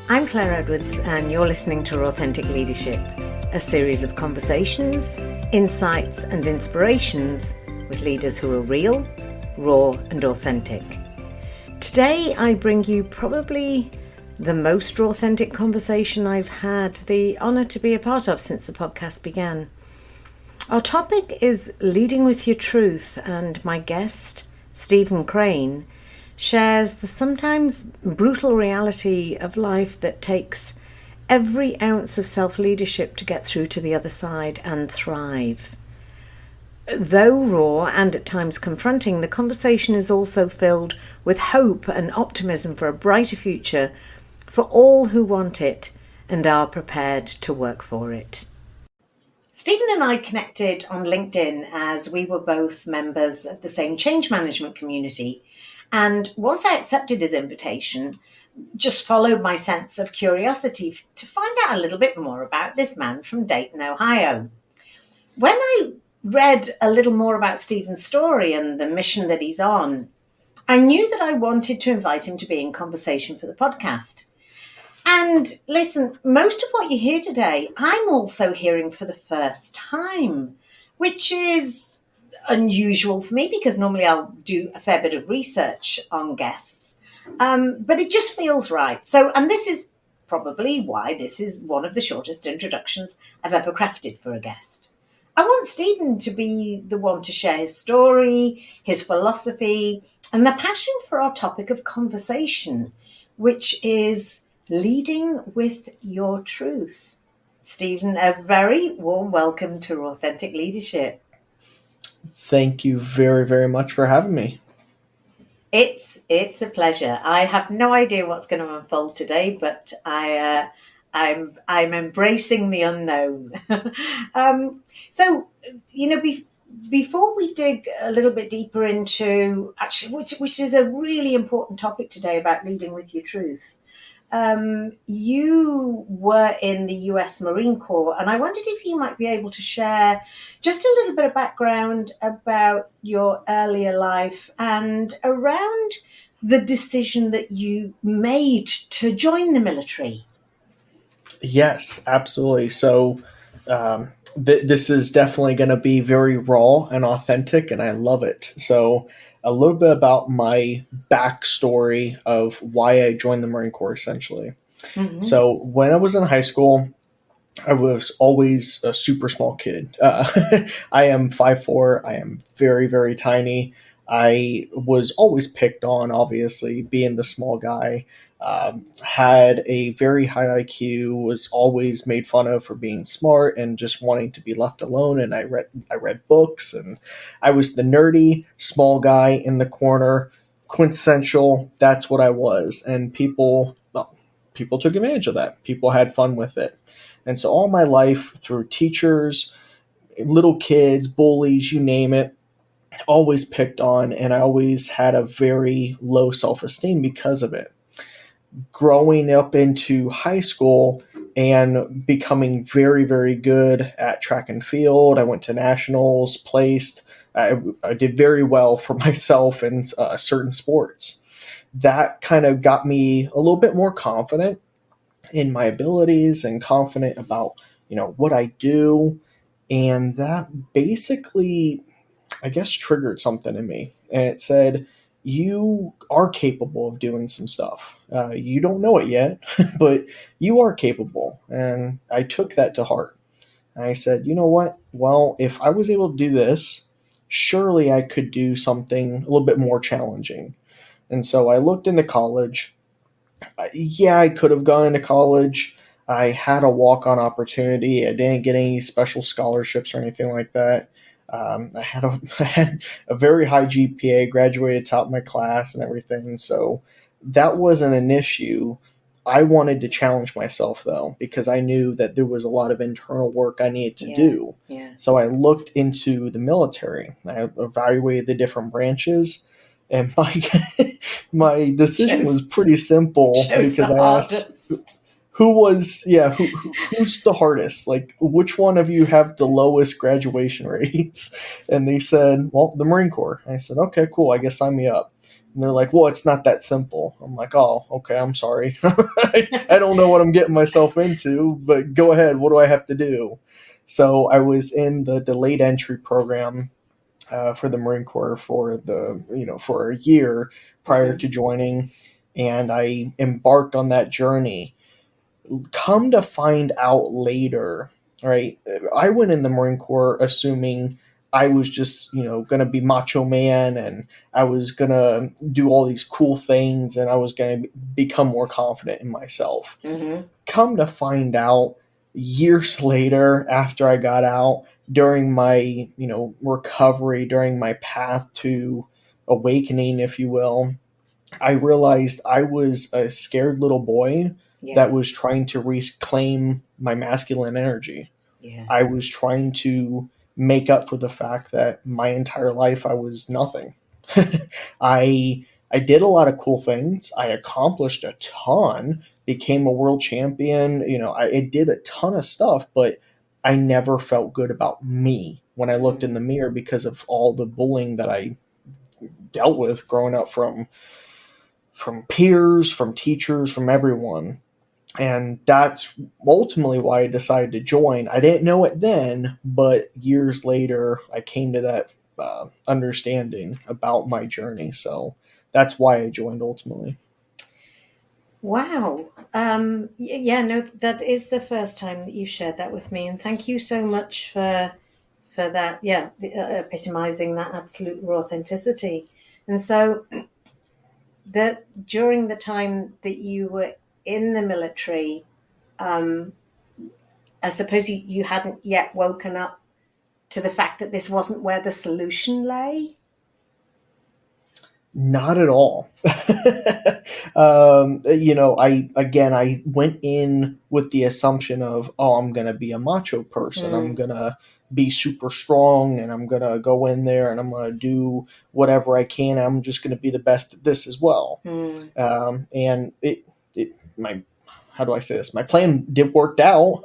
I'm Claire Edwards, and you're listening to Authentic Leadership, a series of conversations, insights, and inspirations with leaders who are real, raw, and authentic. Today, I bring you probably the most authentic conversation I've had the honour to be a part of since the podcast began. Our topic is leading with your truth, and my guest, Stephen Crane, shares the sometimes brutal reality of life that takes every ounce of self-leadership to get through to the other side and thrive. Though raw and at times confronting, the conversation is also filled with hope and optimism for a brighter future for all who want it and are prepared to work for it. Stephen and I connected on LinkedIn as we were both members of the same change management community. And once I accepted his invitation, just followed my sense of curiosity to find out a little bit more about this man from Dayton, Ohio. When I read a little more about Stephen's story and the mission that he's on, I knew that I wanted to invite him to be in conversation for the podcast. And listen, most of what you hear today, I'm also hearing for the first time, which is unusual for me because normally I'll do a fair bit of research on guests, but it just feels right. So, and this is probably why this is one of the shortest introductions I've ever crafted for a guest. I want Stephen to be the one to share his story, his philosophy, and the passion for our topic of conversation, which is leading with your truth. Stephen, a very warm welcome to Authentic Leadership. Thank you very, very much for having me. It's a pleasure. I have no idea what's going to unfold today, but I'm embracing the unknown. Before we dig a little bit deeper into actually, which is a really important topic today about leading with your truth. You were in the US Marine Corps, and I wondered if you might be able to share just a little bit of background about your earlier life and around the decision that you made to join the military. Yes, absolutely. So this is definitely going to be very raw and authentic, and I love it. So a little bit about my backstory of why I joined the Marine Corps, essentially. Mm-hmm. So when I was in high school, I was always a super small kid. I am 5'4". I am very, very tiny. I was always picked on, obviously, being the small guy. Had a very high IQ, was always made fun of for being smart and just wanting to be left alone. And I read books, and I was the nerdy small guy in the corner, quintessential. That's what I was. And people took advantage of that. People had fun with it. And so all my life, through teachers, little kids, bullies, you name it, always picked on, and I always had a very low self-esteem because of it. Growing up into high school and becoming very, very good at track and field, I went to nationals, placed. I did very well for myself in certain sports. That kind of got me a little bit more confident in my abilities and confident about, what I do. And that basically, I guess, triggered something in me. And it said, you are capable of doing some stuff. You don't know it yet, but you are capable. And I took that to heart. And I said, you know what? Well, if I was able to do this, surely I could do something a little bit more challenging. And so I looked into college. I could have gone into college. I had a walk-on opportunity. I didn't get any special scholarships or anything like that. I had a very high GPA, graduated top of my class and everything. So that wasn't an issue. I wanted to challenge myself, though, because I knew that there was a lot of internal work I needed to do. Yeah. So I looked into the military. I evaluated the different branches. And my decision was pretty simple because I asked who's the hardest? Like, which one of you have the lowest graduation rates? And they said, well, the Marine Corps. And I said, okay, cool. I guess sign me up. And they're like, well, it's not that simple. I'm like, oh, okay, I'm sorry. I don't know what I'm getting myself into, but go ahead. What do I have to do? So I was in the delayed entry program for the Marine Corps for for a year prior Mm-hmm. to joining, and I embarked on that journey. Come to find out later, right? I went in the Marine Corps assuming I was just, going to be macho man, and I was going to do all these cool things, and I was going to become more confident in myself. Mm-hmm. Come to find out years later, after I got out, during my, recovery, during my path to awakening, if you will, I realized I was a scared little boy Yeah. that was trying to reclaim my masculine energy. Yeah. I was trying to make up for the fact that my entire life I was nothing. I did a lot of cool things. I accomplished a ton, became a world champion. I did a ton of stuff, but I never felt good about me when I looked Mm-hmm. in the mirror because of all the bullying that I dealt with growing up from peers, from teachers, from everyone. And that's ultimately why I decided to join. I didn't know it then, but years later, I came to that understanding about my journey. So that's why I joined ultimately. Wow. Yeah, no, that is the first time that you shared that with me, and thank you so much for that. Yeah, epitomizing that absolute raw authenticity. And so that during the time that you were in the military, um, I suppose you hadn't yet woken up to the fact that this wasn't where the solution lay. Not at all. I went in with the assumption of, oh, I'm gonna be a macho person. I'm Mm, gonna be super strong, and I'm gonna go in there and I'm gonna do whatever I can. I'm just gonna be the best at this as well. mm, And my how do I say this? My plan did worked out.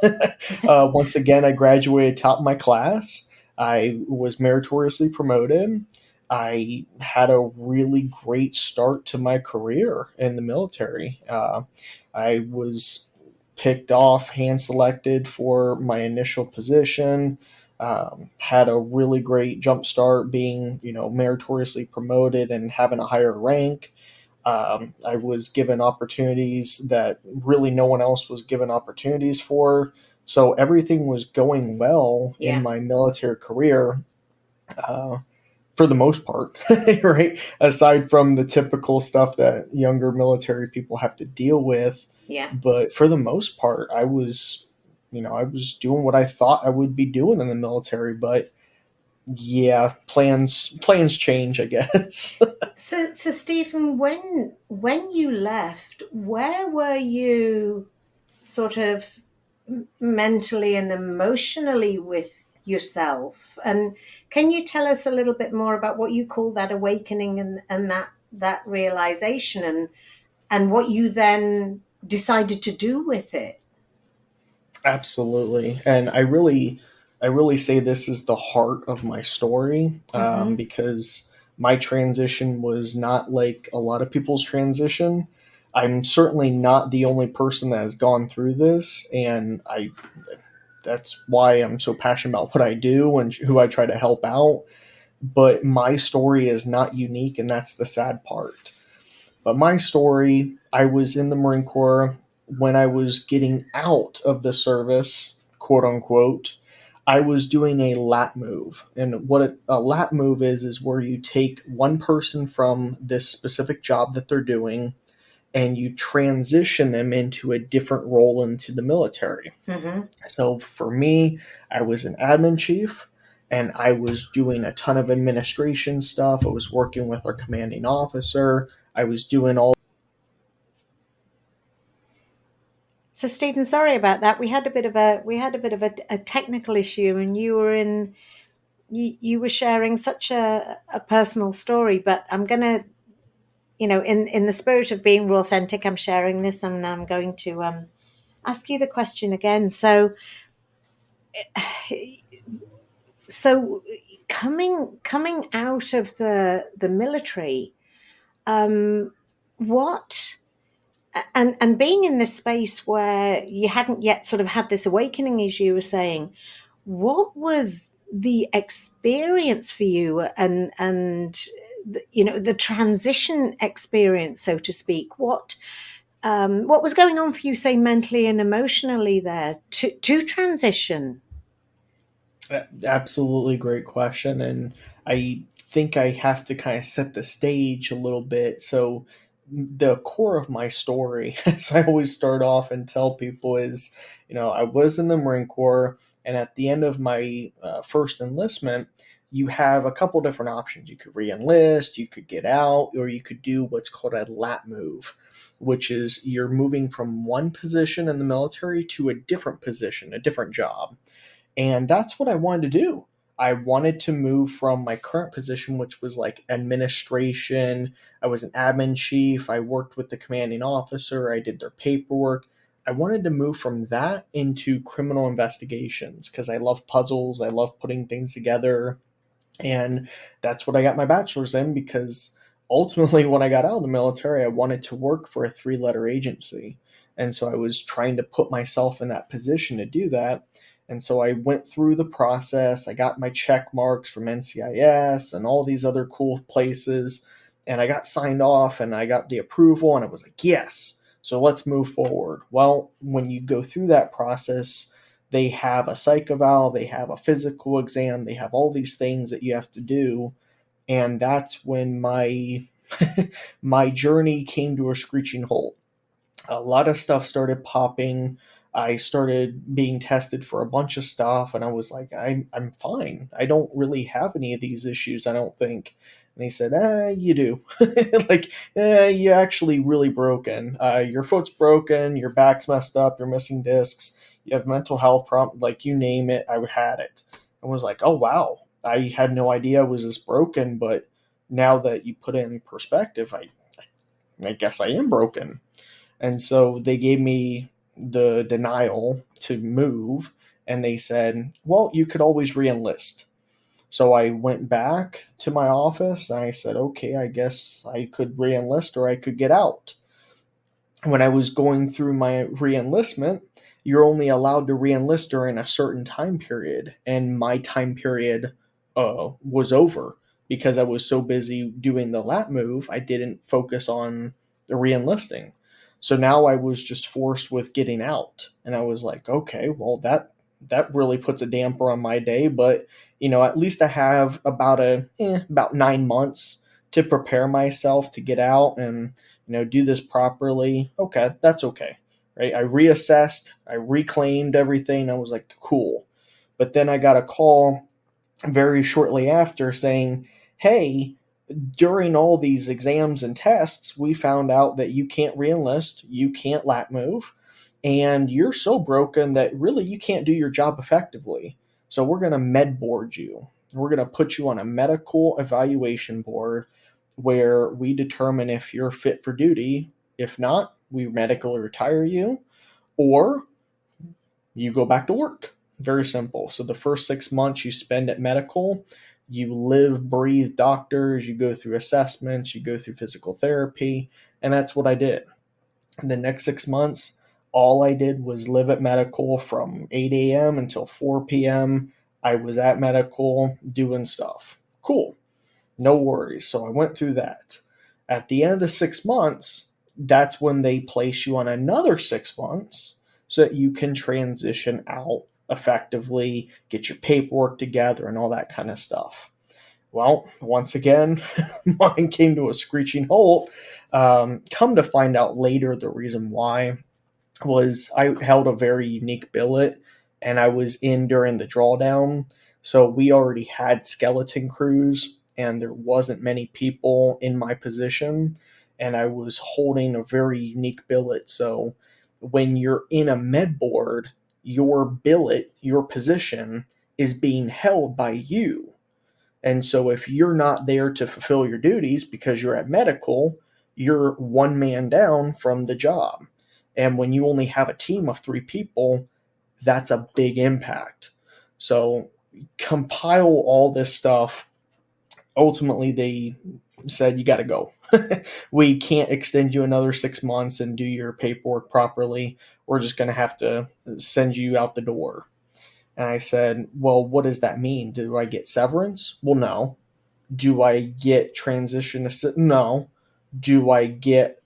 Once again, I graduated top of my class. I was meritoriously promoted. I had a really great start to my career in the military. I was picked off, hand selected for my initial position. Had a really great jump start, being meritoriously promoted and having a higher rank. I was given opportunities that really no one else was given opportunities for. So everything was going well in yeah, my military career. Uh, for the most part, right? Aside from the typical stuff that younger military people have to deal with. yeah. But for the most part, I was doing what I thought I would be doing in the military. But yeah, plans change, I guess. So Stephen, when you left, where were you sort of mentally and emotionally with yourself? And can you tell us a little bit more about what you call that awakening and that realization and what you then decided to do with it? Absolutely, and I really say this is the heart of my story, Mm-hmm. because my transition was not like a lot of people's transition. I'm certainly not the only person that has gone through this, and I that's why I'm so passionate about what I do and who I try to help out. But my story is not unique, and that's the sad part. But my story, I was in the Marine Corps. When I was getting out of the service, quote unquote, I was doing a lat move. And what a lat move is where you take one person from this specific job that they're doing and you transition them into a different role into the military. Mm-hmm. So for me, I was an admin chief, and I was doing a ton of administration stuff. I was working with our commanding officer. I was doing all. So Stephen, sorry about that. We had a bit of a technical issue, and you were sharing such a personal story. But I'm gonna, in the spirit of being raw authentic, I'm sharing this, and I'm going to ask you the question again. So coming out of the military, What and being in this space where you hadn't yet sort of had this awakening, as you were saying, what was the experience for you, and the transition experience, so to speak? What was going on for you, say, mentally and emotionally there to transition? Absolutely great question. And I think I have to kind of set the stage a little bit. So, the core of my story, as I always start off and tell people, is I was in the Marine Corps, and at the end of my first enlistment, you have a couple different options. You could re enlist, you could get out, or you could do what's called a lat move, which is you're moving from one position in the military to a different position, a different job. And that's what I wanted to do. I wanted to move from my current position, which was like administration. I was an admin chief. I worked with the commanding officer. I did their paperwork. I wanted to move from that into criminal investigations because I love puzzles. I love putting things together. And that's what I got my bachelor's in, because ultimately, when I got out of the military, I wanted to work for a three-letter agency. And so I was trying to put myself in that position to do that. And so I went through the process. I got my check marks from NCIS and all these other cool places. And I got signed off and I got the approval, and I was like, yes, so let's move forward. Well, when you go through that process, they have a psych eval, they have a physical exam, they have all these things that you have to do. And that's when my my journey came to a screeching halt. A lot of stuff started popping. I started being tested for a bunch of stuff, and I was like, I'm fine. I don't really have any of these issues, I don't think. And he said, you do. Like, you actually really broken. Your foot's broken, your back's messed up, you're missing discs, you have mental health problems, like you name it, I had it. I was like, oh, wow. I had no idea I was this broken, but now that you put it in perspective, I guess I am broken. And so they gave me the denial to move, and they said, well, you could always re-enlist. So I went back to my office and I said, okay, I guess I could re-enlist or I could get out. When I was going through my re-enlistment, you're only allowed to re-enlist during a certain time period, and my time period was over because I was so busy doing the lat move. I didn't focus on the re-enlisting. So now I was just forced with getting out, and I was like, okay, well, that really puts a damper on my day, but at least I have about 9 months to prepare myself to get out and do this properly. Okay, that's okay. Right? I reassessed, I reclaimed everything. I was like, cool. But then I got a call very shortly after saying, hey, during all these exams and tests, we found out that you can't reenlist, you can't lat move, and you're so broken that really you can't do your job effectively. So we're going to med board you. We're going to put you on a medical evaluation board where we determine if you're fit for duty. If not, we medically retire you, or you go back to work. Very simple. So the first 6 months you spend at medical, you live, breathe doctors, you go through assessments, you go through physical therapy, and that's what I did. The next 6 months, all I did was live at medical from 8 a.m. until 4 p.m. I was at medical doing stuff. Cool. No worries. So I went through that. At the end of the 6 months, that's when they place you on another 6 months so that you can transition out effectively, get your paperwork together, and all that kind of stuff. Well, once again, mine came to a screeching halt. Come to find out later, the reason why was I held a very unique billet, and I was in during the drawdown. So we already had skeleton crews, and there wasn't many people in my position, and I was holding a very unique billet. So when you're in a med board, your billet, your position, is being held by you. And so if you're not there to fulfill your duties because you're at medical, you're one man down from the job. And when you only have a team of 3 people, that's a big impact. So compile all this stuff. Ultimately, they said, you got to go. We can't extend you another 6 months and do your paperwork properly. We're just going to have to send you out the door. And I said, well, what does that mean? Do I get severance? Well, no. Do I get transition assist? No. Do I get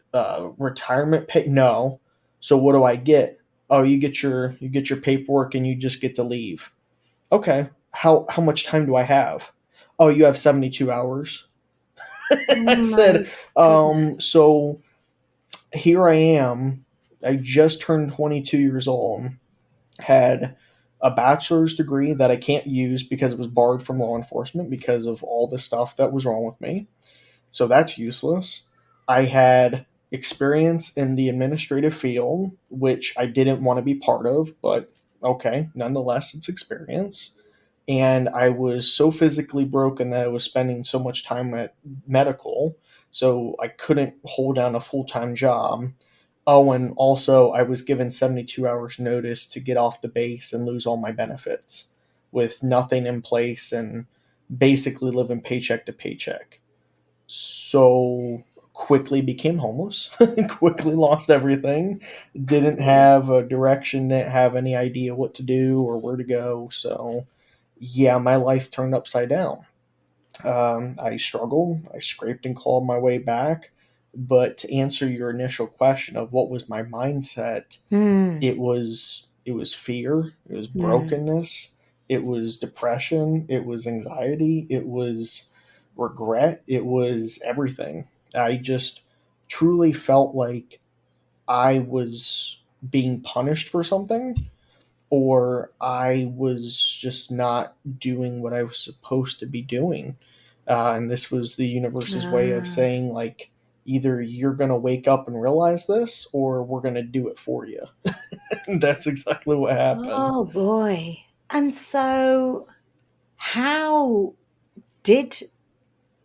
retirement pay? No. So what do I get? Oh, you get your paperwork and you just get to leave. Okay. How much time do I have? Oh, you have 72 hours. Oh I said, my goodness. so here I am. I just turned 22 years old, had a bachelor's degree that I can't use because it was barred from law enforcement because of all the stuff that was wrong with me. So that's useless. I had experience in the administrative field, which I didn't want to be part of, but okay, nonetheless, it's experience. And I was so physically broken that I was spending so much time at medical, so I couldn't hold down a full time job. Oh, and also I was given 72 hours notice to get off the base and lose all my benefits with nothing in place and basically living paycheck to paycheck. So quickly became homeless, quickly lost everything, didn't have a direction, didn't have any idea what to do or where to go. So yeah, my life turned upside down. I struggled. I scraped and clawed my way back. But to answer your initial question of what was my mindset, Hmm. it was fear, it was Hmm. brokenness, it was depression, it was anxiety, it was regret, it was everything. I just truly felt like I was being punished for something, or I was just not doing what I was supposed to be doing. And this was the universe's way of Ah. saying, like, either you're going to wake up and realize this, or we're going to do it for you. That's exactly what happened. Oh boy. And so, how did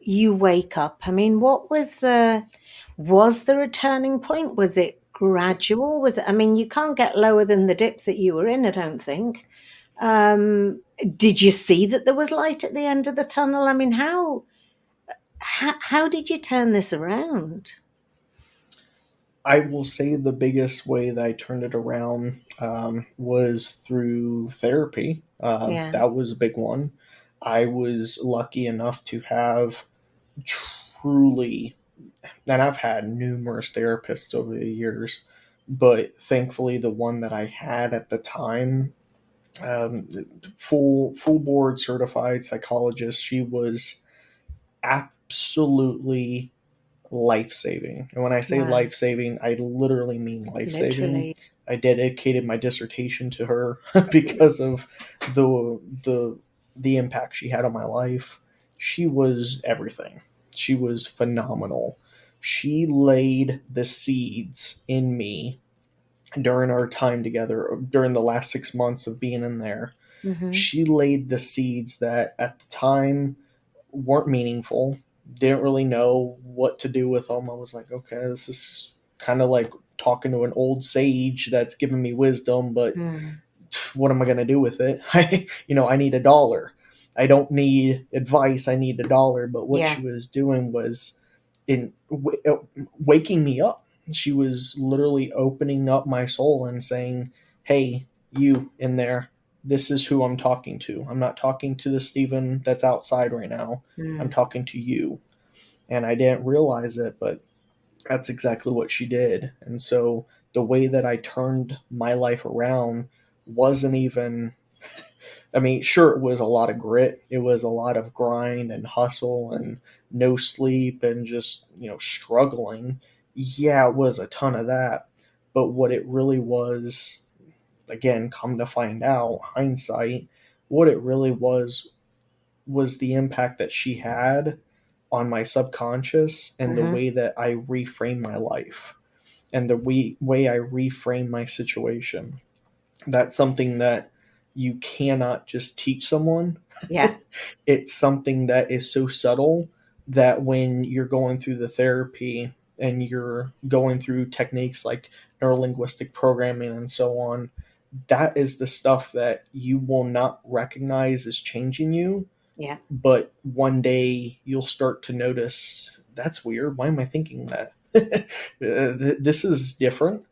you wake up? I mean, was there a turning point? Was it gradual? Was it, I mean, you can't get lower than the dip that you were in, I don't think. Um, did you see that there was light at the end of the tunnel? I mean, how did you turn this around? I will say the biggest way that I turned it around was through therapy. Yeah. That was a big one. I was lucky enough to have truly, and I've had numerous therapists over the years, but thankfully the one that I had at the time, um, full board certified psychologist, she was absolutely life saving. And when I say Wow. life saving, I literally mean life saving. Literally. I dedicated my dissertation to her because of the impact she had on my life. She was everything. She was phenomenal. She laid the seeds in me during our time together, during the last 6 months of being in there. Hmm. She laid the seeds that at the time weren't meaningful. Didn't really know what to do with them. I was like, okay, this is kind of like talking to an old sage that's giving me wisdom, but Mm. what am I going to do with it? I need $1. I don't need advice. I need $1. But what Yeah. she was doing was in waking me up. She was literally opening up my soul and saying, "Hey, you in there. This is who I'm talking to. I'm not talking to the Steven that's outside right now. I'm Mm. talking to you." And I didn't realize it, but that's exactly what she did. And so the way that I turned my life around wasn't even, I mean, sure, it was a lot of grit. It was a lot of grind and hustle and no sleep and just, struggling. Yeah, it was a ton of that. But what it really was, again, come to find out, hindsight, what it really was the impact that she had on my subconscious and the Hmm. way that I reframe my life and the way I reframe my situation. That's something that you cannot just teach someone. Yeah. It's something that is so subtle that when you're going through the therapy and you're going through techniques like neurolinguistic programming and so on, that is the stuff that you will not recognize as changing you, Yeah. but one day you'll start to notice that's weird. Why am I thinking that? This is different.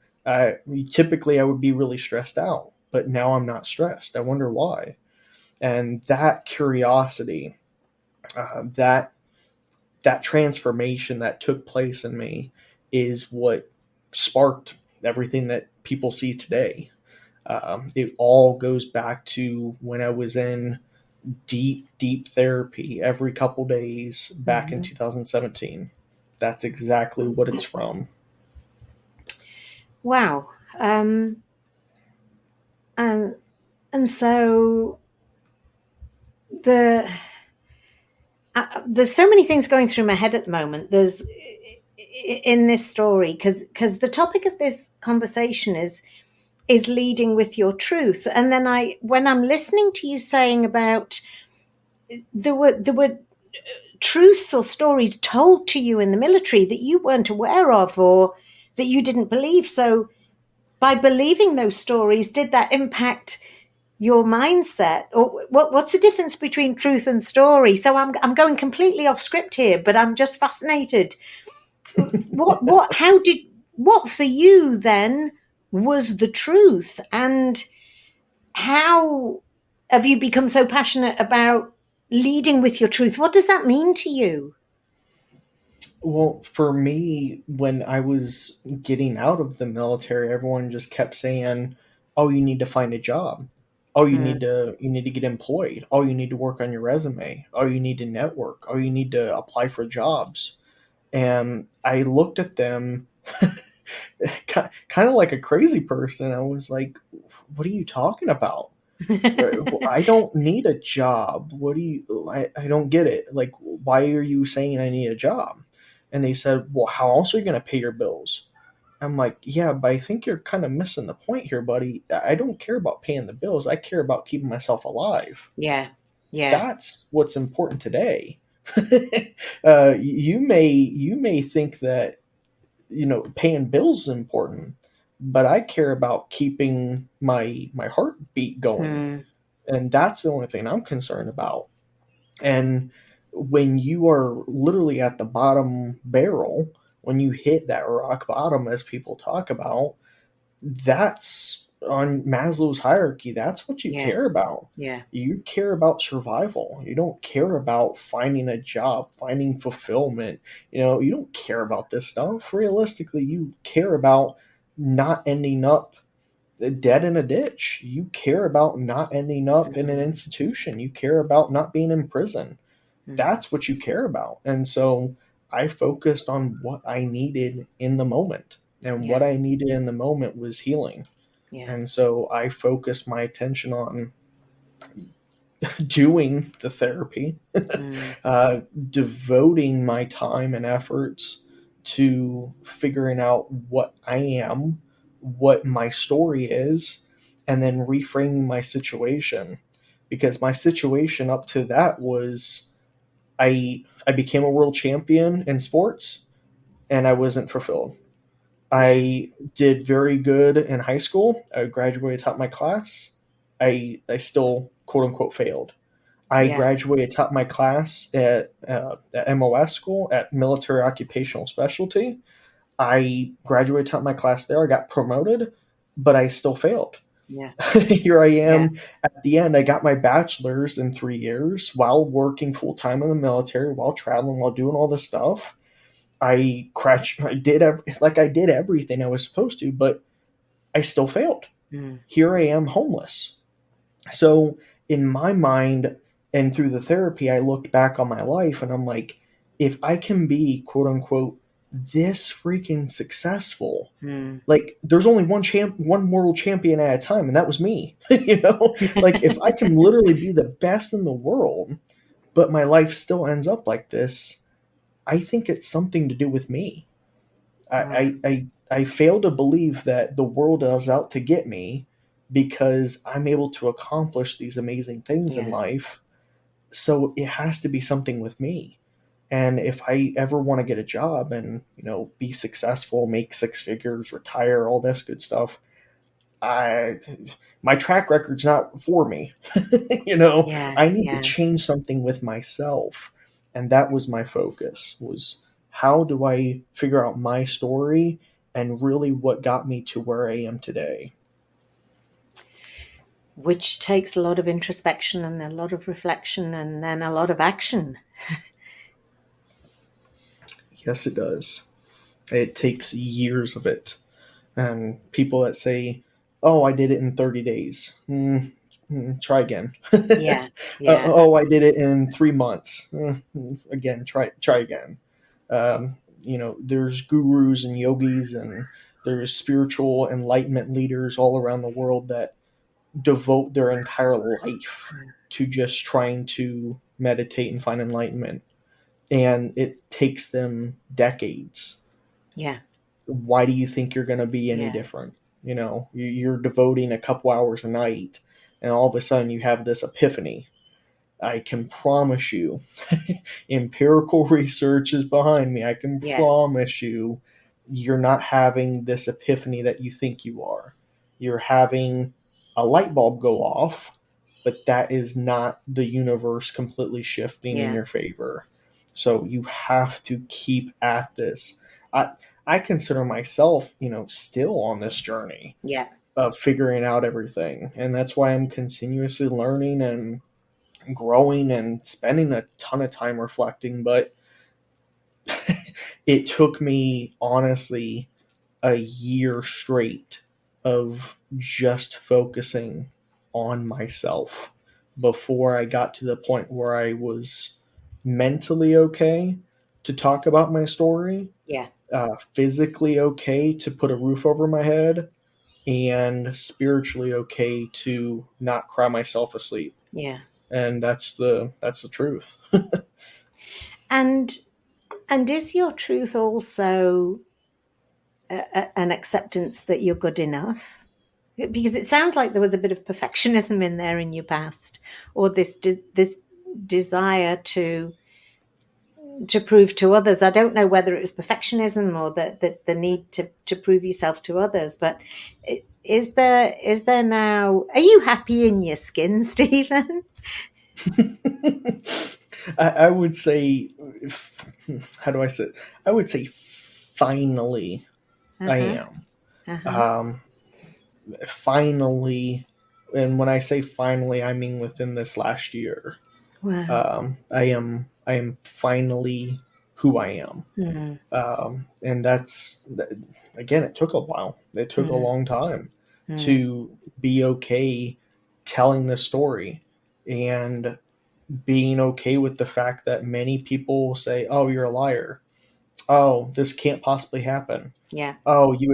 Typically I would be really stressed out, but now I'm not stressed. I wonder why. And that curiosity, that transformation that took place in me is what sparked everything that people see today. It all goes back to when I was in deep therapy every couple days back in Mhm. 2017. That's exactly what it's from. Wow. And so the there's so many things going through my head at the moment. There's in this story because the topic of this conversation is leading with your truth. And then when I'm listening to you saying about there were truths or stories told to you in the military that you weren't aware of or that you didn't believe. So by believing those stories, did that impact your mindset? Or what's the difference between truth and story? So I'm going completely off script here, but I'm just fascinated. What for you then was the truth, and how have you become so passionate about leading with your truth? What does that mean to you? Well, for me, when I was getting out of the military, everyone just kept saying, "Oh, you need to find a job. Oh, Mm, you need to get employed. Oh, you need to work on your resume. Oh, you need to network. Oh, you need to apply for jobs." And I looked at them kind of like a crazy person. I was like, "What are you talking about? I don't need a job. What do you? I don't get it. Like, why are you saying I need a job?" And they said, "Well, how else are you going to pay your bills?" I'm like, "Yeah, but I think you're kind of missing the point here, buddy. I don't care about paying the bills. I care about keeping myself alive. yeah, yeah. That's what's important today." You may think that paying bills is important, but I care about keeping my heartbeat going, Mm, and that's the only thing I'm concerned about. And when you are literally at the bottom barrel, when you hit that rock bottom, as people talk about, that's on Maslow's hierarchy. That's what you yeah, care about. yeah. You care about survival. You don't care about finding a job, finding fulfillment. You don't care about this stuff. Realistically, you care about not ending up dead in a ditch. You care about not ending up in an Mm, institution. You care about not being in prison. mm, That's what you care about. And so I focused on what I needed in the moment. And yeah, what I needed in the moment was healing. yeah. And so I focused my attention on doing the therapy, Mm, devoting my time and efforts to figuring out what I am, what my story is, and then reframing my situation. Because my situation up to that was I became a world champion in sports and I wasn't fulfilled. yeah, I did very good in high school. I graduated top my class. I still quote unquote failed. I yeah, graduated top my class at MOS school at military occupational specialty. I graduated top my class there. I got promoted, but I still failed. yeah, Here I yeah. am at the end. I got my bachelor's in 3 years while working full time in the military, while traveling, while doing all this stuff. I crashed. I did everything I was supposed to, but I still failed. Mm, Here I am, homeless. So in my mind, and through the therapy, I looked back on my life, and I'm like, if I can be quote unquote this freaking successful, mm. like there's only one world champion at a time, and that was me. Like if I can literally be the best in the world, but my life still ends up like this, I think it's something to do with me. I Wow. I fail to believe that the world is out to get me because I'm able to accomplish these amazing things in Yeah, life. So it has to be something with me. And if I ever want to get a job and, be successful, make six figures, retire, all this good stuff, I my track record's not for me. yeah, I need to yeah. change something with myself. And that was my focus, was How do I figure out my story and really what got me to where I am today? Which takes a lot of introspection and a lot of reflection and then a lot of action. Yes, it does. It takes years of it. And people that say, "Oh, I did it in 30 days." Try again. Yeah, yeah, Oh, I did it in 3 months. Again, try again. There's gurus and yogis, and there's spiritual enlightenment leaders all around the world that devote their entire life to just trying to meditate and find enlightenment. And it takes them decades. yeah, Why do you think you're going to be any yeah, different? You're devoting a couple hours a night, and all of a sudden you have this epiphany. I can promise you, empirical research is behind me. I can yeah, promise you, you're not having this epiphany that you think you are. You're having a light bulb go off, but that is not the universe completely shifting in yeah, your favor. So you have to keep at this. I I consider myself, still on this journey yeah. of figuring out everything, and that's why I'm continuously learning and growing and spending a ton of time reflecting. But it took me, honestly, a year straight of just focusing on myself before I got to the point where I was mentally okay to talk about my story, Yeah, physically okay to put a roof over my head, and spiritually okay to not cry myself asleep. yeah. And that's the truth. And is your truth also an acceptance that you're good enough? Because it sounds like there was a bit of perfectionism in there in your past, or this desire to prove to others. I don't know whether it was perfectionism or the need to prove yourself to others. But is there now? Are you happy in your skin, Stephen? I would say, how do I say it? I would say finally Uh I huh. am. Uh huh. Um, Finally, and when I say finally, I mean within this last year. Wow. I am finally who I am. Mm, And that's, again, it took a while. It took a mm, long time mm. to be okay telling this story, and being okay with the fact that many people will say, "Oh, you're a liar. Oh, this can't possibly happen. Yeah. Oh, you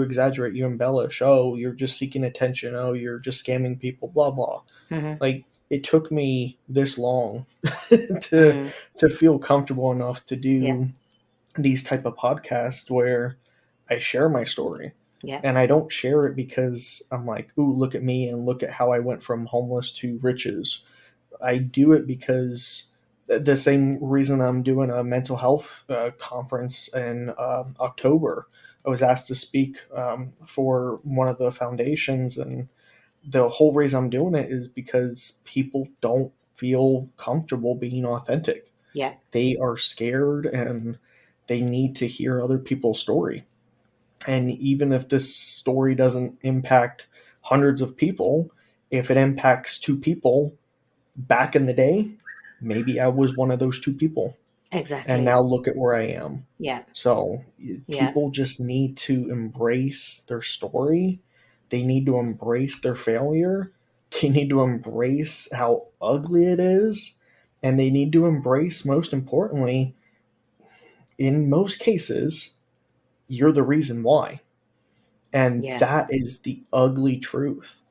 exaggerate, you embellish. Oh, you're just seeking attention. Oh, you're just scamming people. Blah blah." Mm-hmm. Like, it took me this long to Mm. to feel comfortable enough to Yeah. do these type of podcasts where I share my story. Yeah. And I don't share it because I'm like, "Ooh, look at me and look at how I went from homeless to riches." I do it because the same reason I'm doing a mental health conference in October. I was asked to speak for one of the foundations, and the whole reason I'm doing it is because people don't feel comfortable being authentic. Yeah. They are scared, and they need to hear other people's story. And even if this story doesn't impact hundreds of people, if it impacts two people back in the day, maybe I was one of those two people. And Exactly. now look at where I am. Yeah. So Yeah. people just need to embrace their story. They need to embrace their failure. They need to embrace how ugly it is. And they need to embrace, most importantly, in most cases, you're the reason why. And Yeah. that is the ugly truth.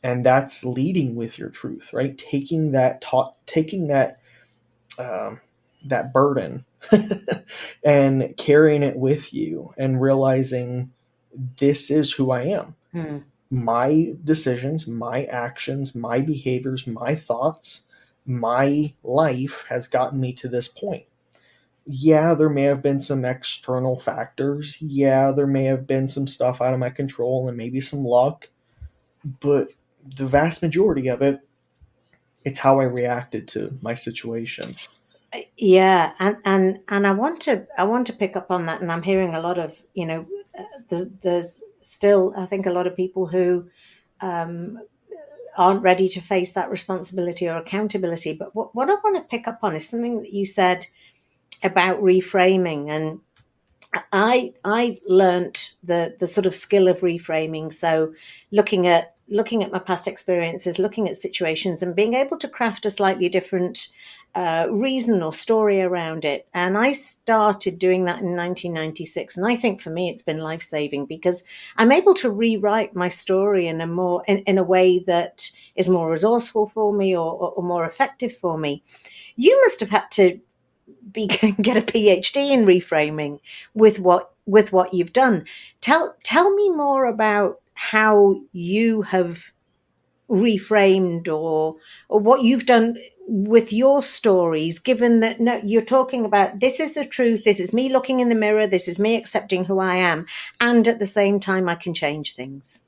And that's leading with your truth, right? Taking um, that burden and carrying it with you, and realizing this is who I am. Mm. My decisions, my actions, my behaviors, my thoughts, my life has gotten me to this point. Yeah, there may have been some external factors. Yeah, there may have been some stuff out of my control and maybe some luck, but the vast majority of it, it's how I reacted to my situation. Yeah, and I want to pick up on that, and I'm hearing a lot of, there's still, I think, a lot of people who um, aren't ready to face that responsibility or accountability. But what I want to pick up on is something that you said about reframing, and I learnt the sort of skill of reframing. So looking at my past experiences, looking at situations, and being able to craft a slightly different reason or story around it. And I started doing that in 1996, and I think for me it's been life saving because I'm able to rewrite my story in a way that is more resourceful for me or more effective for me. You must have had to get a PhD in reframing with what you've done. Tell me more about how you have reframed or what you've done with your stories, given that, no, you're talking about, this is the truth, this is me looking in the mirror, this is me accepting who I am, and at the same time I can change things.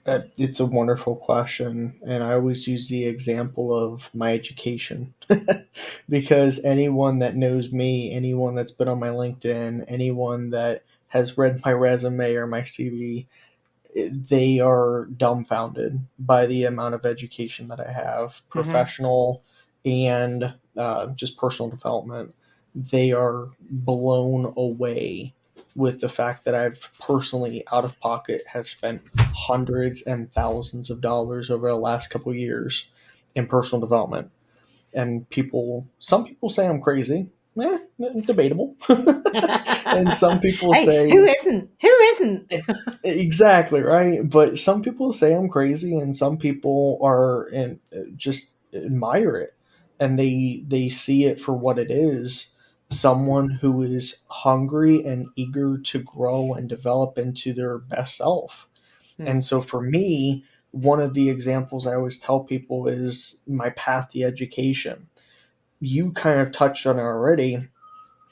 It's a wonderful question, and I always use the example of my education because anyone that knows me, anyone that's been on my LinkedIn, anyone that has read my resume or my CV, they are dumbfounded by the amount of education that I have, Mm-hmm. professional and just personal development. They are blown away with the fact that I've personally, out of pocket, have spent hundreds and thousands of dollars over the last couple of years in personal development. And some people say I'm crazy. Debatable. And some people Hey, who say, isn't? Who isn't? exactly, right? But some people say I'm crazy, and some people are and just admire it, and they see it for what it is. Someone who is hungry and eager to grow and develop into their best self. Hmm. And so for me, one of the examples I always tell people is my path to education. You kind of touched on it already.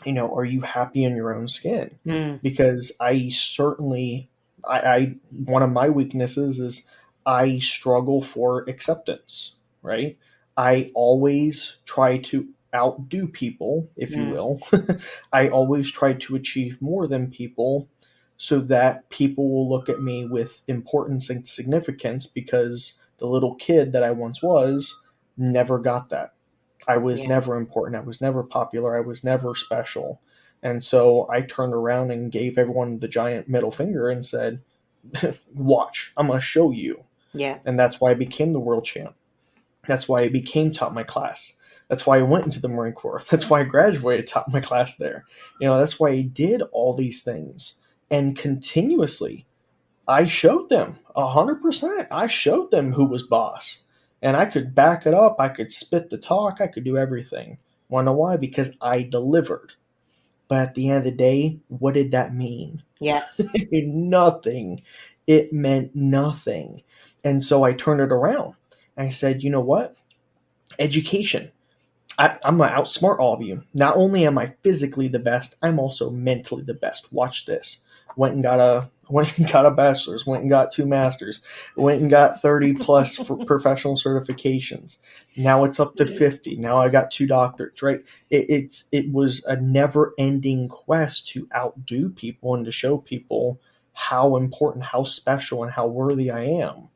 Are you happy in your own skin? Hmm. Because I certainly, I one of my weaknesses is I struggle for acceptance, right? I always try to outdo people, if you Hmm. will. I always try to achieve more than people so that people will look at me with importance and significance because the little kid that I once was never got that. I was Yeah. never important. I was never popular. I was never special. And so I turned around and gave everyone the giant middle finger and said, watch, I'm going to show you. Yeah. And that's why I became the world champ. That's why I became top my class. That's why I went into the Marine Corps. That's why I graduated top my class there. That's why I did all these things. And continuously, I showed them 100%. I showed them who was boss. And I could back it up. I could spit the talk. I could do everything. Want to know why? Because I delivered. But at the end of the day, what did that mean? Yeah. Nothing. It meant nothing. And so I turned it around. I said, you know what? Education. I'm going to outsmart all of you. Not only am I physically the best, I'm also mentally the best. Watch this. Went and got a bachelor's, went and got two masters, went and got 30 plus for professional certifications. Now it's up to 50. Now I got two doctorates, right? It was a never ending quest to outdo people and to show people how important, how special, and how worthy I am.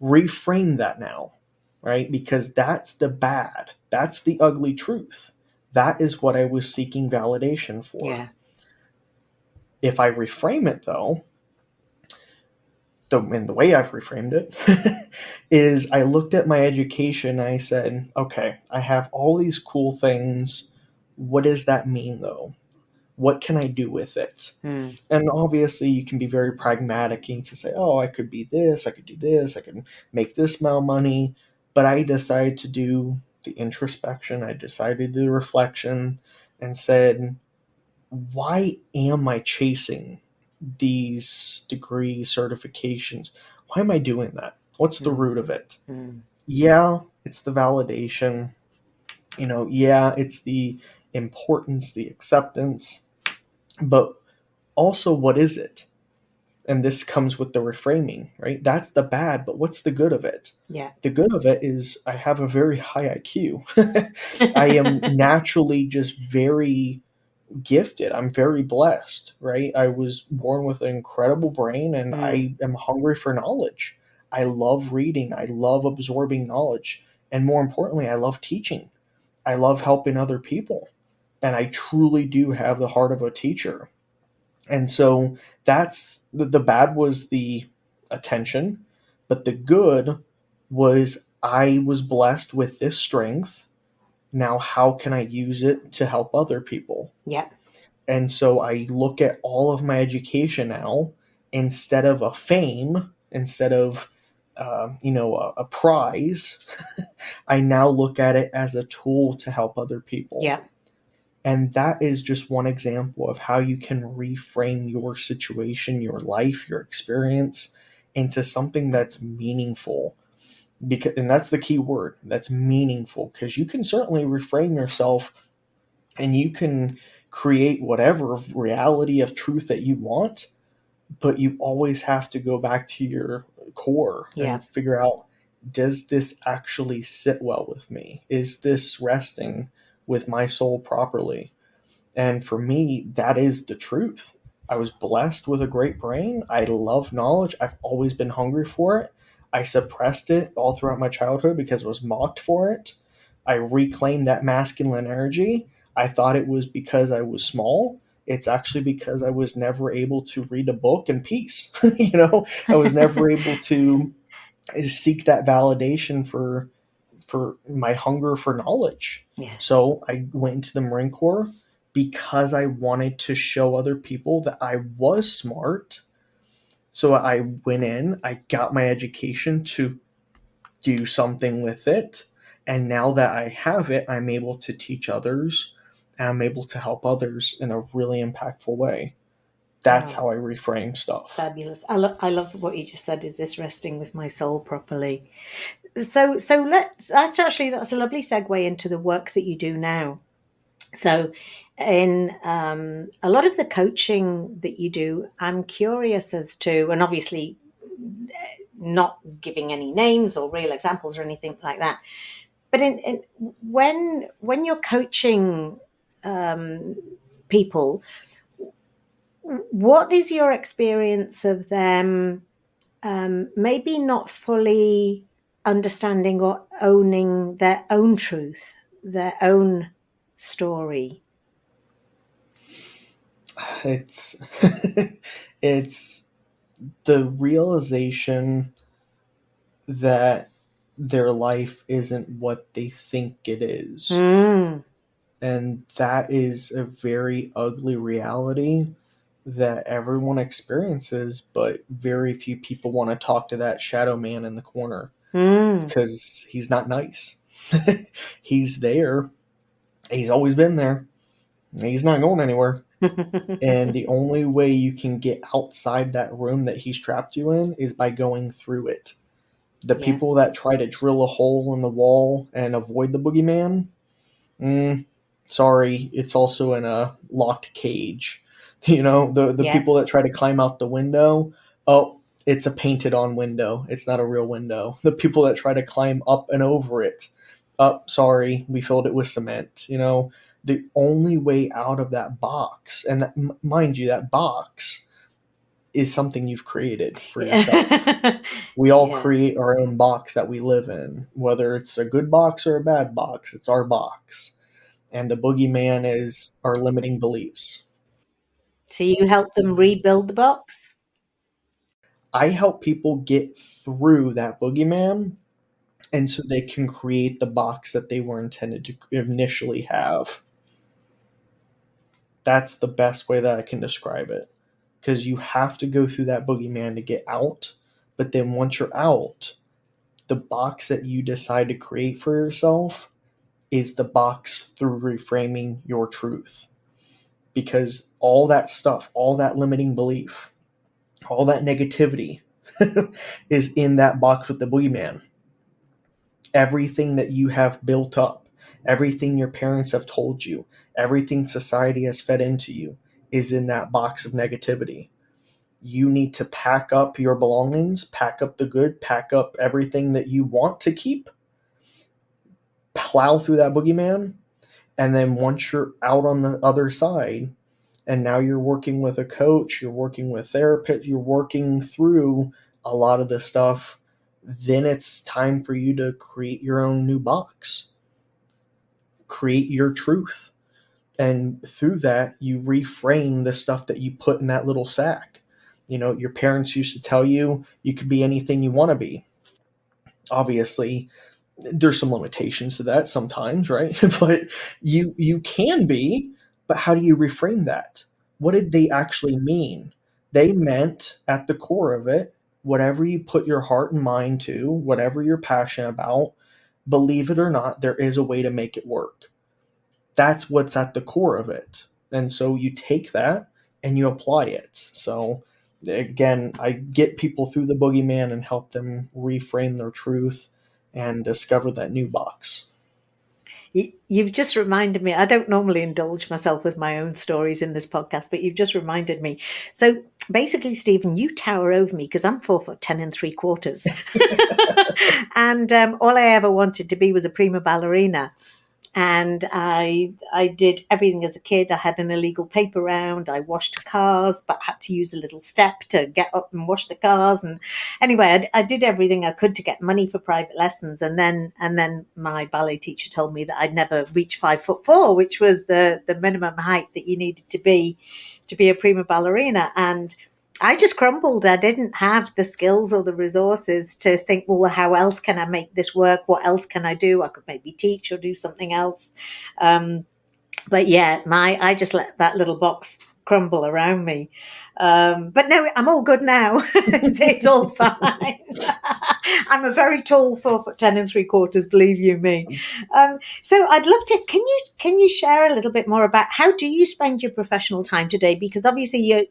Reframe that now, right? Because that's the bad, that's the ugly truth. That is what I was seeking validation for. Yeah. If I reframe it, though, and the way I've reframed it is I looked at my education and I said, okay, I have all these cool things. What does that mean, though? What can I do with it? Hmm. And obviously, you can be very pragmatic and you can say, oh, I could be this, I could do this, I can make this amount of money. But I decided to do the introspection, I decided to do the reflection and said, why am I chasing these degree certifications? Why am I doing that? What's the root of Hmm. it? Hmm. Yeah, it's the validation. Yeah, it's the importance, the acceptance. But also, what is it? And this comes with the reframing, right? That's the bad, but what's the good of it? Yeah. The good of it is I have a very high IQ. I am naturally just very gifted. I'm very blessed, right? I was born with an incredible brain and I am hungry for knowledge. I love reading. I love absorbing knowledge. And more importantly, I love teaching. I love helping other people. And I truly do have the heart of a teacher. And so that's the bad was the attention, but the good was I was blessed with this strength. Now, how can I use it to help other people? Yeah. And so I look at all of my education now instead of a fame, instead of a prize. I now look at it as a tool to help other people. Yeah. And that is just one example of how you can reframe your situation, your life, your experience into something that's meaningful. And that's the key word, that's meaningful, because you can certainly reframe yourself and you can create whatever reality of truth that you want, but you always have to go back to your core and figure out, does this actually sit well with me? Is this resting with my soul properly? And for me, that is the truth. I was blessed with a great brain. I love knowledge. I've always been hungry for it. I suppressed it all throughout my childhood because I was mocked for it. I reclaimed that masculine energy. I thought it was because I was small. It's actually because I was never able to read a book in peace. I was never able to seek that validation for my hunger for knowledge. Yes. So I went into the Marine Corps because I wanted to show other people that I was smart. So I went in, I got my education to do something with it. And now that I have it, I'm able to teach others. And I'm able to help others in a really impactful way. That's how I reframe stuff. Fabulous. I love what you just said. Is this resting with my soul properly? So that's a lovely segue into the work that you do now. So in a lot of the coaching that you do, I'm curious as to, and obviously not giving any names or real examples or anything like that, but when you're coaching people, what is your experience of them maybe not fully understanding or owning their own truth, their own story? It's it's the realization that their life isn't what they think it is. And that is a very ugly reality that everyone experiences, but very few people want to talk to that shadow man in the corner because he's not nice. He's there. He's always been there. He's not going anywhere. And the only way you can get outside that room that he's trapped you in is by going through it. The people that try to drill a hole in the wall and avoid the boogeyman, sorry, it's also in a locked cage. The people that try to climb out the window, oh, it's a painted on window. It's not a real window. The people that try to climb up and over it, oh, sorry, we filled it with cement. The only way out of that box, and mind you, that box is something you've created for yourself. We all create our own box that we live in, whether it's a good box or a bad box. It's our box. And the boogeyman is our limiting beliefs. So you help them rebuild the box? I help people get through that boogeyman, and so they can create the box that they were intended to initially have. That's the best way that I can describe it. Because you have to go through that boogeyman to get out. But then once you're out, the box that you decide to create for yourself is the box through reframing your truth. Because all that stuff, all that limiting belief, all that negativity is in that box with the boogeyman. Everything that you have built up, everything your parents have told you, everything society has fed into you is in that box of negativity. You need to pack up your belongings, pack up the good, pack up everything that you want to keep, plow through that boogeyman, and then once you're out on the other side, and now you're working with a coach, you're working with therapist, you're working through a lot of this stuff, then it's time for you to create your own new box, create your truth. And through that, you reframe the stuff that you put in that little sack. Your parents used to tell you you could be anything you want to be. Obviously, there's some limitations to that sometimes, right? But you can be, but how do you reframe that? What did they actually mean? They meant at the core of it, whatever you put your heart and mind to, whatever you're passionate about, believe it or not, there is a way to make it work. That's what's at the core of it. And so you take that and you apply it. So again, I get people through the boogeyman and help them reframe their truth and discover that new box. You've just reminded me. I don't normally indulge myself with my own stories in this podcast, but you've just reminded me. So basically, Stephen, you tower over me because I'm 4'10 3/4, and all I ever wanted to be was a prima ballerina. And I did everything as a kid. I had an illegal paper round. I washed cars, but had to use a little step to get up and wash the cars. And anyway, I did everything I could to get money for private lessons. And then my ballet teacher told me that I'd never reach 5'4", which was the minimum height that you needed to be a prima ballerina. And I just crumbled. I didn't have the skills or the resources to think, well, how else can I make this work? What else can I do? I could maybe teach or do something else. But yeah, I just let that little box crumble around me. But no, I'm all good now. It's all fine. I'm a very tall 4'10 3/4, believe you me. So I'd love to. Can you share a little bit more about how do you spend your professional time today? Because obviously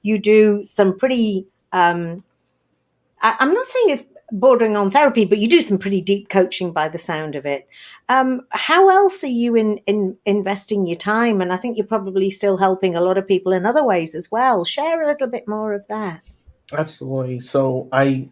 you do some pretty. I'm not saying it's bordering on therapy, but you do some pretty deep coaching by the sound of it. How else are you in investing your time? And I think you're probably still helping a lot of people in other ways as well. Share a little bit more of that. Absolutely. So I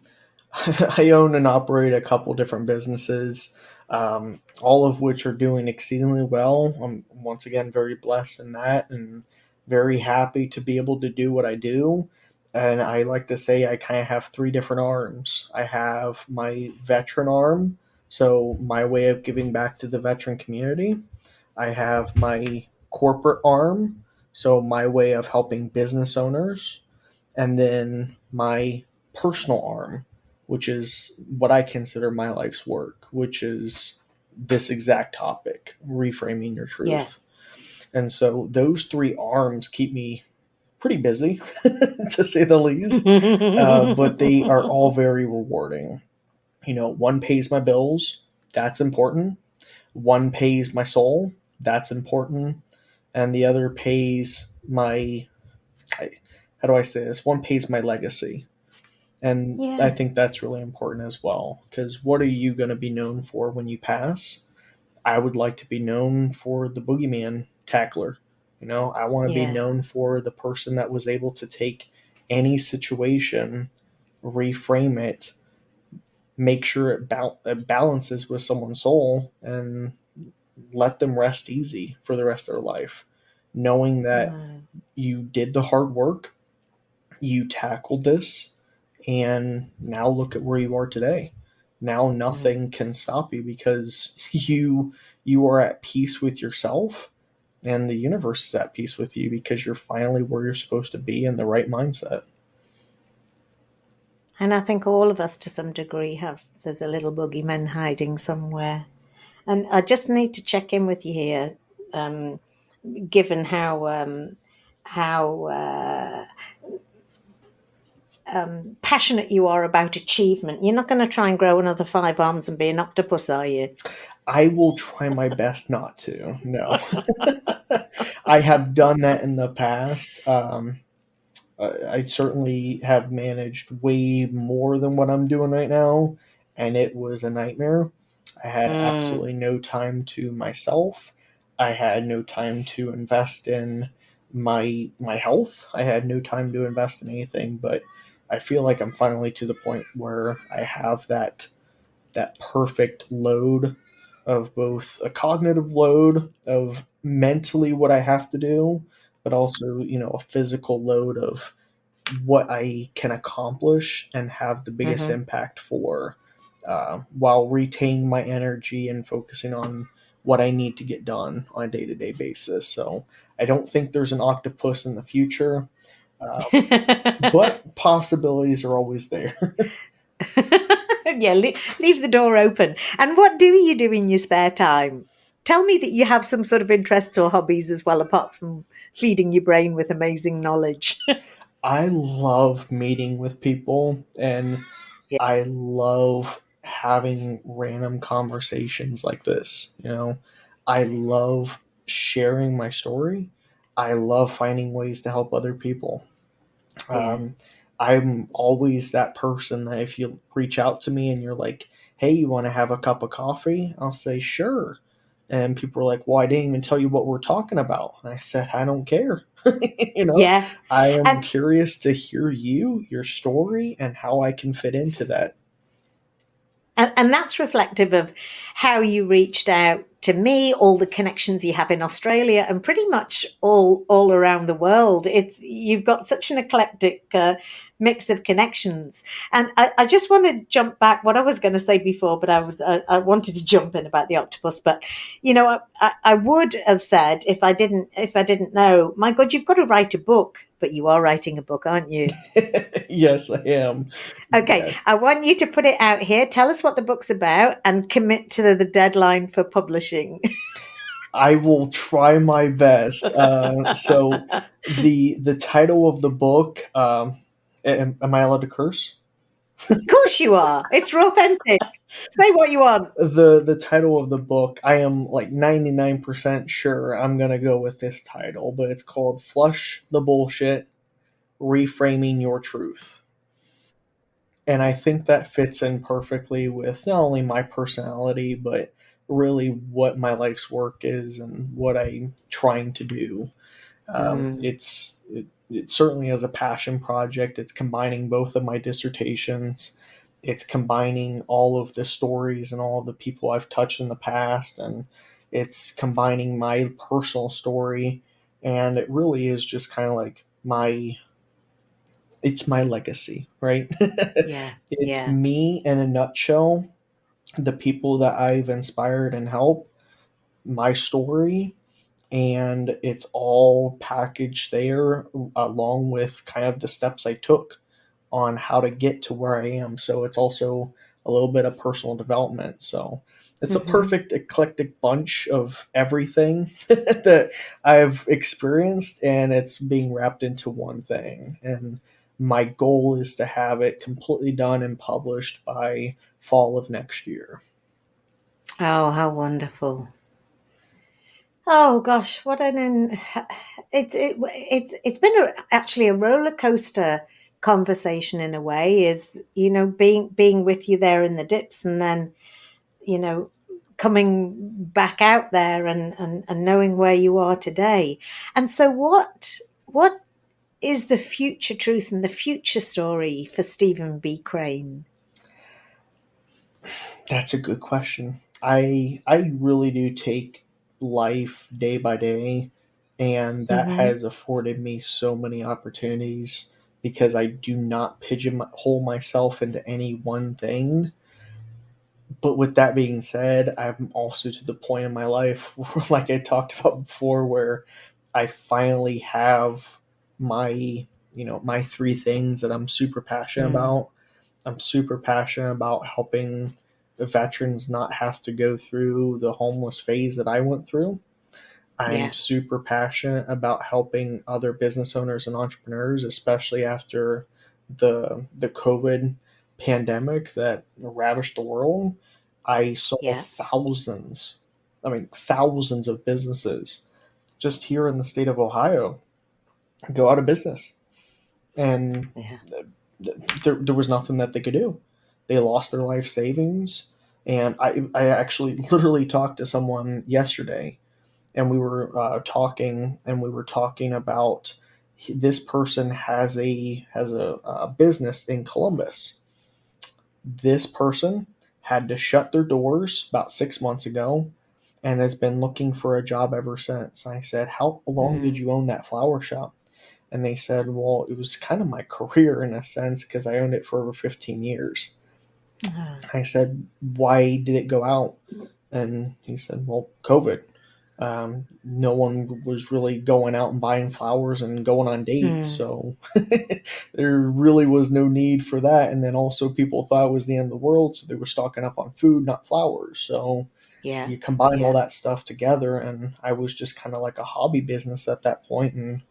I own and operate a couple different businesses, all of which are doing exceedingly well. I'm once again very blessed in that and very happy to be able to do what I do. And I like to say I kind of have three different arms. I have my veteran arm, so my way of giving back to the veteran community. I have my corporate arm, so my way of helping business owners. And then my personal arm, which is what I consider my life's work, which is this exact topic, reframing your Yeah. truth. And so those three arms keep me pretty busy, to say the least, but they are all very rewarding. One pays my bills, that's important. One pays my soul, that's important. And the other pays my, how do I say this? One pays my legacy. And I Yeah. think that's really important as well. Because what are you going to be known for when you pass? I would like to be known for the boogeyman tackler. I want to be Yeah. known for the person that was able to take any situation, reframe it, make sure it balances with someone's soul, and let them rest easy for the rest of their life, knowing that Wow. you did the hard work, you tackled this, and now look at where you are today. Now Mm. nothing can stop you because you are at peace with yourself, and the universe is at peace with you because you're finally where you're supposed to be in the right mindset. And I think all of us to some degree there's a little boogeyman hiding somewhere. And I just need to check in with you here, um, given how passionate you are about achievement. You're not going to try and grow another 5 arms and be an octopus, are you? I will try my best not to. No. I have done that in the past. I certainly have managed way more than what I'm doing right now, and it was a nightmare. I had Mm. absolutely no time to myself. I had no time to invest in my health. I had no time to invest in anything, but I feel like I'm finally to the point where I have that perfect load of both a cognitive load of mentally what I have to do, but also, a physical load of what I can accomplish and have the biggest Hmm. impact for, while retaining my energy and focusing on what I need to get done on a day to day basis. So I don't think there's an octopus in the future, uh, but possibilities are always there. Yeah, leave the door open. And what do you do in your spare time? Tell me that you have some sort of interests or hobbies as well, apart from feeding your brain with amazing knowledge. I love meeting with people, and Yeah, I love having random conversations like this. I love sharing my story. I love finding ways to help other people. yeah, Um, I'm always that person that if you reach out to me and you're like, hey, you want to have a cup of coffee? I'll say, sure. And people are like, well, I didn't even tell you what we're talking about. And I said, I don't care. you know, yeah. I am And curious to hear your story, and how I can fit into that. and that's reflective of how you reached out to me, all the connections you have in Australia, and pretty much all around the world. It's you've got such an eclectic mix of connections. And I just want to jump back. What I was going to say before, but I wanted to jump in about the octopus. But I would have said if I didn't know. My God, you've got to write a book. But you are writing a book, aren't you? Yes, I am. Okay, Yes. I want you to put it out here. Tell us what the book's about and commit to the deadline for publishing. I will try my best. So the title of the book, am I allowed to curse? Of course you are. It's authentic. Say what you want. The title of the book, I am like 99% sure I'm gonna go with this title, but it's called Flush the Bullshit, Reframing Your Truth. And I think that fits in perfectly with not only my personality, but really what my life's work is and what I'm trying to do. Mm, It certainly is a passion project. It's combining both of my dissertations. It's combining all of the stories and all of the people I've touched in the past, and it's combining my personal story. And it really is just kind of like it's my legacy, right? yeah, It's yeah. me in a nutshell, the people that I've inspired and helped, my story, and it's all packaged there along with kind of the steps I took on how to get to where I am. So it's also a little bit of personal development. So it's a Hmm. perfect eclectic bunch of everything that I've experienced, and it's being wrapped into one thing. And my goal is to have it completely done and published by fall of next year. Oh, how wonderful. Oh gosh, what it's been actually a roller coaster conversation in a way. Is being with you there in the dips, and then you know coming back out there and knowing where you are today. And so what is the future truth and the future story for Stephen B. Crane? That's a good question. I really do take life day by day, and that Hmm. has afforded me so many opportunities because I do not pigeonhole myself into any one thing. But with that being said, I'm also to the point in my life, like I talked about before, where I finally have my three things that I'm super passionate Mm, about. I'm super passionate about helping the veterans not have to go through the homeless phase that I went through. I'm yeah, super passionate about helping other business owners and entrepreneurs, especially after the COVID pandemic that ravished the world. I saw yeah, thousands, I mean thousands of businesses just here in the state of Ohio go out of business, and yeah. there was nothing that they could do. They lost their life savings. And I actually literally talked to someone yesterday and we were talking, about this person has a business in Columbus. This person had to shut their doors about 6 months ago and has been looking for a job ever since. I said, how long did Mm. you own that flower shop? And they said, well, it was kind of my career in a sense because I owned it for over 15 years. Ah. I said, why did it go out? And he said, well, COVID. No one was really going out and buying flowers and going on dates. Mm. So there really was no need for that. And then also people thought it was the end of the world. So they were stocking up on food, not flowers. So Yeah. you combine all Yeah. that stuff together, and I was just kind of like a hobby business at that point, and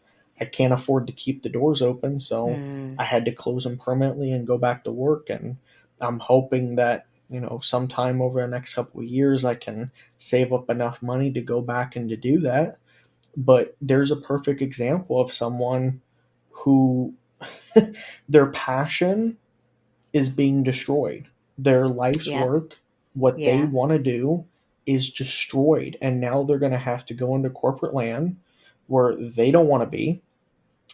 I can't afford to keep the doors open, so Mm. I had to close them permanently and go back to work. And I'm hoping that sometime over the next couple of years I can save up enough money to go back and to do that. But there's a perfect example of someone who their passion is being destroyed. Their life's Yeah. work, what they Yeah. want to do, is destroyed. And now they're going to have to go into corporate land where they don't want to be.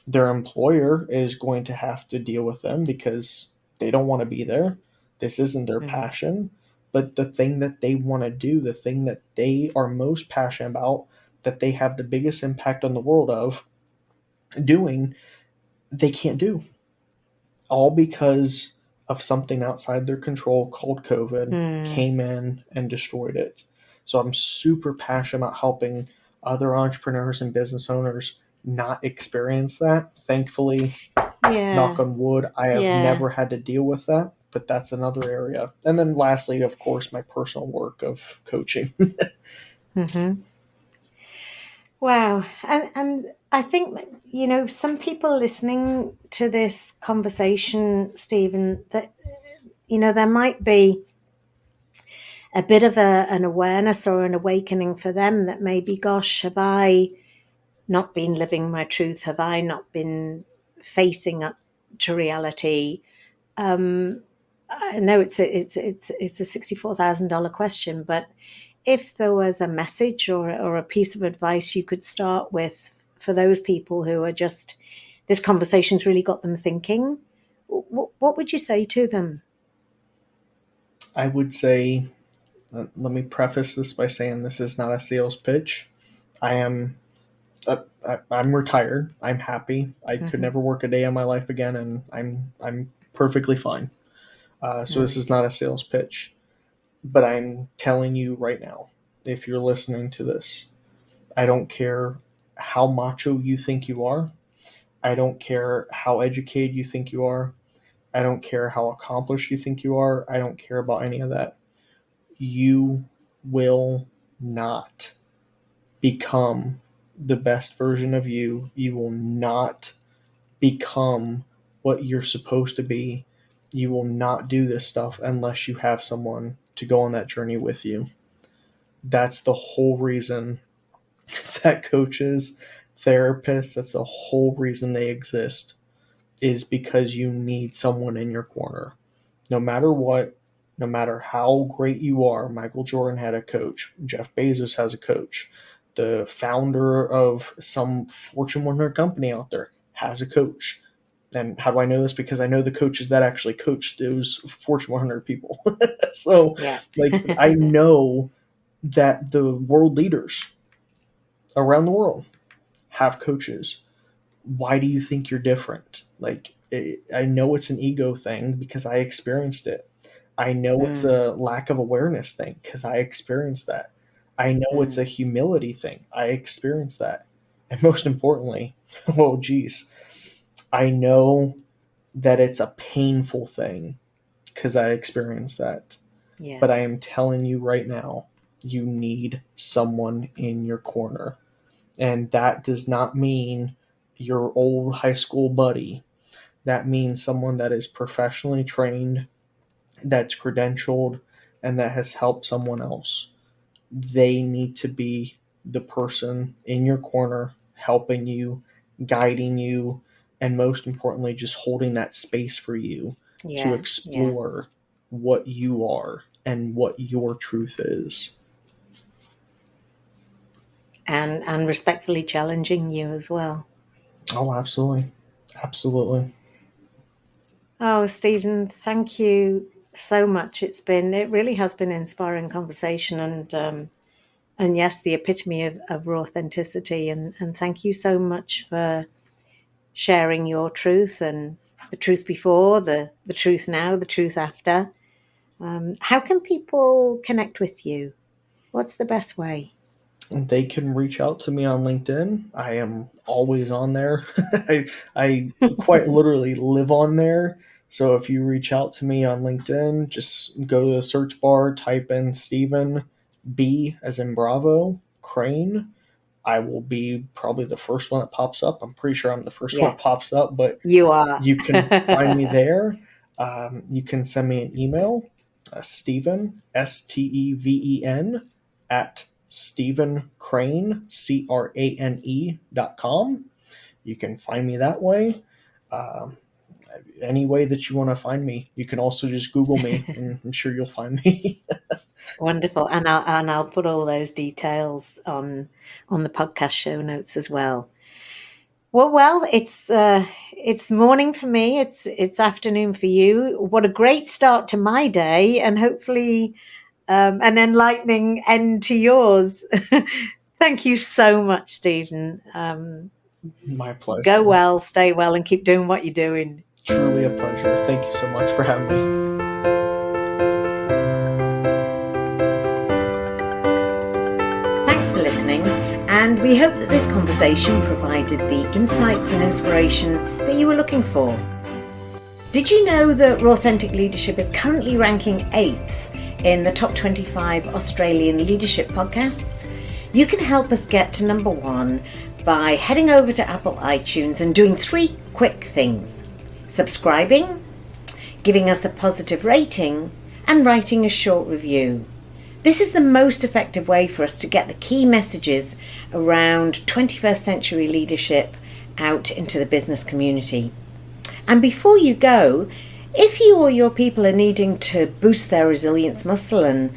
Their employer is going to have to deal with them because they don't want to be there. This isn't their Mm. passion. But the thing that they want to do, the thing that they are most passionate about, that they have the biggest impact on the world of doing, they can't do, all because of something outside their control called COVID Mm. came in and destroyed it. So I'm super passionate about helping other entrepreneurs and business owners not experience that. Thankfully, knock Yeah. on wood, I have Yeah. never had to deal with that, but that's another area. And then lastly, of course, my personal work of coaching. Mm-hmm. Wow. And I think, some people listening to this conversation, Stephen, that, there might be a bit of an awareness or an awakening for them that maybe, gosh, have I not been living my truth? Have I not been facing up to reality? I know it's a $64,000 question, but if there was a message or a piece of advice you could start with for those people who are just, this conversation's really got them thinking, what would you say to them? I would say, let me preface this by saying this is not a sales pitch. I am I'm retired. I'm happy. I could Mm-hmm. never work a day in my life again, and I'm perfectly fine. So this Mm. is not a sales pitch, but I'm telling you right now, if you're listening to this, I don't care how macho you think you are. I don't care how educated you think you are. I don't care how accomplished you think you are. I don't care about any of that. You will not become the best version of you. You will not become what you're supposed to be. You will not do this stuff unless you have someone to go on that journey with you. That's the whole reason that coaches, therapists, that's the whole reason they exist, is because you need someone in your corner. No matter what, no matter how great you are, Michael Jordan had a coach, Jeff Bezos has a coach, the founder of some Fortune 100 company out there has a coach. And how do I know this? Because I know the coaches that actually coach those Fortune 100 people. So, Yeah. like, I know that the world leaders around the world have coaches. Why do you think you're different? Like, I know it's an ego thing because I experienced it. I know it's Mm. a lack of awareness thing because I experienced that. I know it's a Mm. humility thing. I experienced that. And most importantly, oh, geez, I know that it's a painful thing because I experienced that. Yeah. But I am telling you right now, you need someone in your corner. And that does not mean your old high school buddy. That means someone that is professionally trained, that's credentialed, and that has helped someone else. They need to be the person in your corner, helping you, guiding you, and most importantly, just holding that space for you to Yeah. Yeah. explore what you are and what your truth is. and respectfully challenging you as well. Oh, absolutely. Absolutely. Oh, Stephen, thank you so much. It really has been an inspiring conversation, and yes, the epitome of raw authenticity. And thank you so much for sharing your truth, and the truth before, the truth now, the truth after. How can people connect with you? What's the best way? They can reach out to me on LinkedIn. I am always on there. I quite literally live on there. So if you reach out to me on LinkedIn, just go to the search bar, type in Stephen B as in Bravo Crane. I will be probably the first one that pops up. I'm pretty sure I'm the first one Yeah, that pops up, but you are. you can find me there. You can send me an email, Stephen, Steven, at Stephen Crane, CRANE.com. You can find me that way. Um, any way that you want to find me. You can also just Google me, and I'm sure you'll find me. Wonderful, and I'll put all those details on the podcast show notes as well. Well, it's morning for me. It's afternoon for you. What a great start to my day, and hopefully an enlightening end to yours. Thank you so much, Stephen. My Go pleasure. well, stay well, and keep doing what you're doing. Truly a pleasure. Thank you so much for having me. Thanks for listening, and we hope that this conversation provided the insights and inspiration that you were looking for. Did you know that Rawthentic Leadership is currently ranking 8th in the top 25 Australian leadership podcasts? You can help us get to number 1 by heading over to Apple iTunes and doing 3 quick things: subscribing, giving us a positive rating, and writing a short review. This is the most effective way for us to get the key messages around 21st century leadership out into the business community. And before you go, if you or your people are needing to boost their resilience muscle and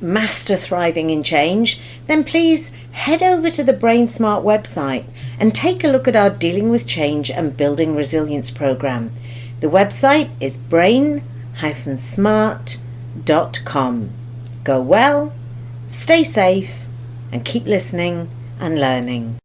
master thriving in change, then please head over to the Brain Smart website and take a look at our Dealing with Change and Building Resilience program. The website is brain-smart.com. Go well, stay safe, and keep listening and learning.